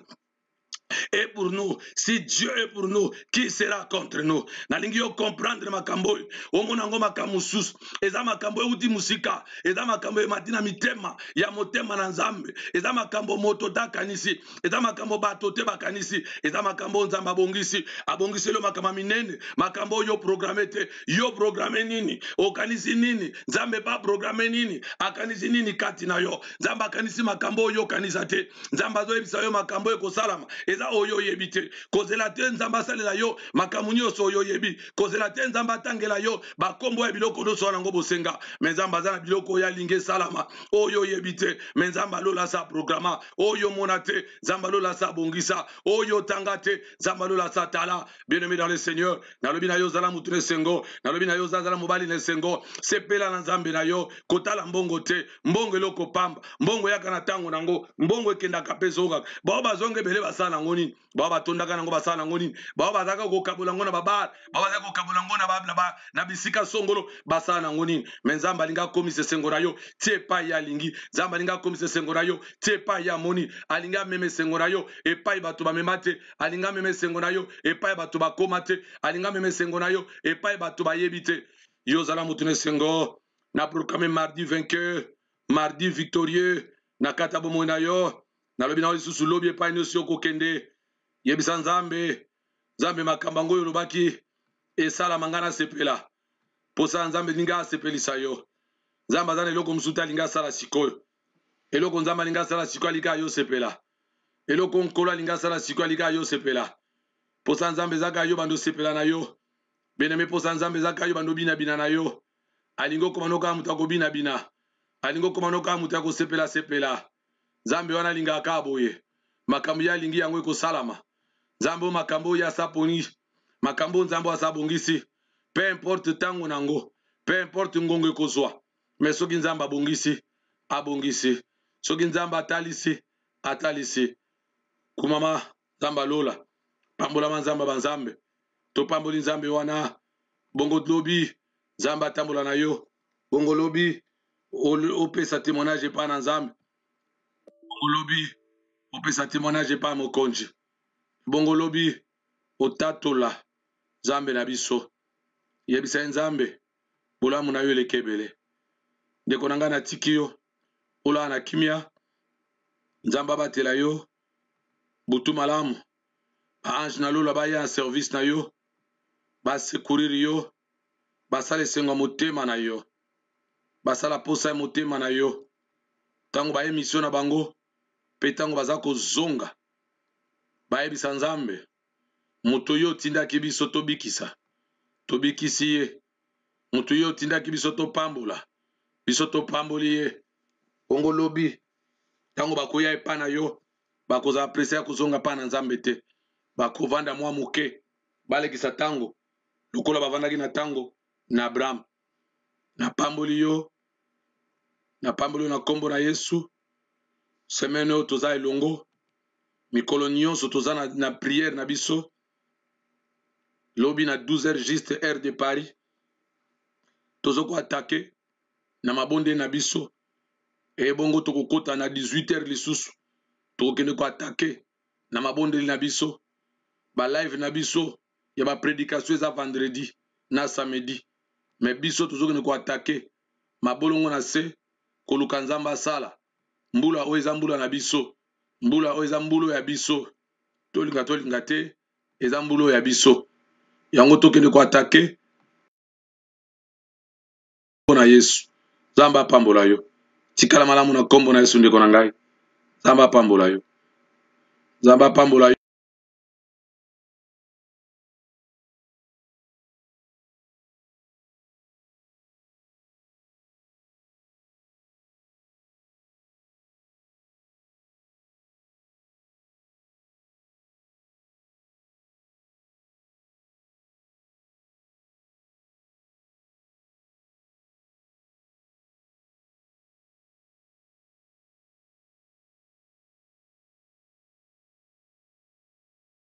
est pour nous, si Dieu est pour nous, qui sera contre nous? Nalingi yo comprendre makambo omonango makambo sus eza makambo uti musika eza makambo matina mitema ya motema na nzambe eza makambo moto takanisi eza makambo bato te bakanisi eza makambo nzamba abongisi lo makambo minene makambo yo programme te yo programme nini okanisi nini nzambe ba programme nini akanisi nini kati na yo nzamba akanisi makambo yo kanisa te nzamba zo ebisa yo makambo ekosalama eza oyo yebite kozela te nzamba salela yo makambo nyonso oyo yebi kozela te nzamba tangela yo bakombo ya biloko nyonso wana ngo bosenga menzamba za na biloko ya linge salama oyo yebite menzamba lola sa programa oyo monate nzamba lola sa bongisa oyo tangate nzamba lola sa tala bien-aimé dans le Seigneur nalobi na yo zala mutune sengo nalobi na yo zala mobali ne sengo sepela na nzambe na yo kotala mbongo te mbongo eloko pamba mbongo yaka na tango nango mbongo ekenda kapeso ka ba bazonge bele basala ngoni ba batondaka nango basala ngoni ba bazaka ko kabola ngona babar ba bazaka ko kabola ngona ba na bisika songolo basala ngoni menzamba linga komise sengo na yo tie pa ya lingi nzamba linga komise sengo na yo tie pa ya moni alinga meme sengo na yo e pa bato ba memate alinga meme sengo na yo e pa bato ba komate alinga meme sengo na yo e pa bato ba yebite yo zala mutune sengo na proclamer mardi vainqueur mardi victorieux na katabo mona yo na lobi na lisusu lobi e pa nyonso kokende yebisa nzambe nzambe makambango yo lobaki esala mangana sepela posa nzambe linga sepelisa yo nzambe azana eloko musuta linga sala sikoyo eloko nzambe linga sala sikoyo linga yo sepela eloko nkolo linga sala sikoyo linga yo sepela posa nzambe zaka yo bando sepela na yo bien-aimé posa nzambe zaka yo bando bina bina na yo alingo komano ka muta ko bina bina alingo komano ka muta ko sepela sepela nzambe wana linga ka boye makambo ya lingi yango ko salama nzambe makambo ya saponi makambo nzambe asabongisi peu importe tango nango peu importe ngongo ekozwa mais soki nzambe abongisi soki nzambe atalisi kumama nzambe lola pambola nzambe banzambe to pamboli nzambe wana bongo lobi nzambe atambola na yo bongo lobi opesa témoignage pa na nzambe bongo lobi opesa témoignage pa mokonzi bongo lobi otatola nzambe na biso yebisa nzambe bolamu na yo elekebele ndeko na nga na tiki yo ola na kimia nzambe abatela yo butu malamu baange na lola baya en service na yo basecourir yo basala esengo motema na yo basala posa ya motema na yo ntango baye mission na bango mpe ntango baza kozonga bayebisa nzambe moto yo otindaki biso tobikisa tobikisi ye moto yo otindaki biso topambola biso topamboli ye bongo lobi ntango bakoya epa na yo bakozala prese ya kozonga pa na nzambe te bakovanda mwa moke balekisa ntango lokola bavandaki na ntango na Abraham napamboli yo na nkombo na Yesu semaine oyo toza elongo mikolo nyonso toza na prière na biso lobi na 12h juste heure de Paris tozoko attaquer na mabonde na biso bongo tokokota na 18h lisusu tokokende ko attaquer na mabondeli na biso ba live na biso ya ba prédication eza vendredi na samedi mais biso tozokende ko attaquer mabolongo na se koluka nzambe asala mbula oyo eza mbula na biso mbula oyo eza mbulo ya biso tolinga te eza mbulo ya biso yango tokende ko attaquer na Yesu nzambe apambola yo tikala malamu na kombo na Yesu ndeko na ngai nzambe apambola yo nzambe apambola yo